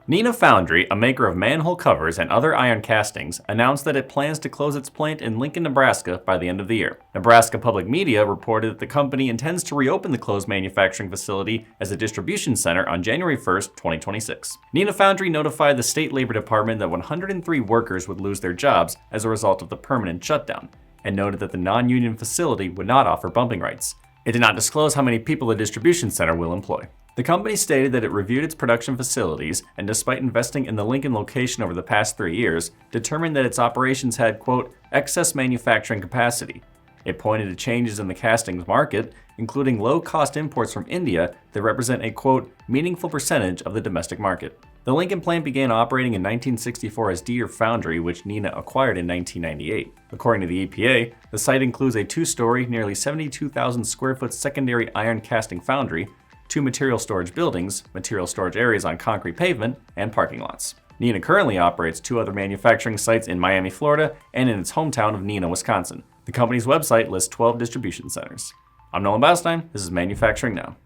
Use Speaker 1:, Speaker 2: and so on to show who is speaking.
Speaker 1: Neenah Foundry, a maker of manhole covers and other iron castings, announced that it plans to close its plant in Lincoln, Nebraska by the end of the year. Nebraska Public Media reported that the company intends to reopen the closed manufacturing facility as a distribution center on January 1st, 2026. Neenah Foundry notified the state labor department that 103 workers would lose their jobs as a result of the permanent shutdown, and noted that the non-union facility would not offer bumping rights. It did not disclose how many people the distribution center will employ. The company stated that it reviewed its production facilities and, despite investing in the Lincoln location over the past 3 years, determined that its operations had, quote, excess manufacturing capacity. It pointed to changes in the castings market, including low-cost imports from India that represent a, quote, meaningful percentage of the domestic market. The Lincoln plant began operating in 1964 as Neenah Foundry, which Neenah acquired in 1998. According to the EPA, the site includes a 2-story, nearly 72,000 square foot secondary iron casting foundry, 2 material storage buildings, material storage areas on concrete pavement, and parking lots. Neenah currently operates 2 other manufacturing sites in Miami, Florida, and in its hometown of Neenah, Wisconsin. The company's website lists 12 distribution centers. I'm Nolan Bastine. This is Manufacturing Now.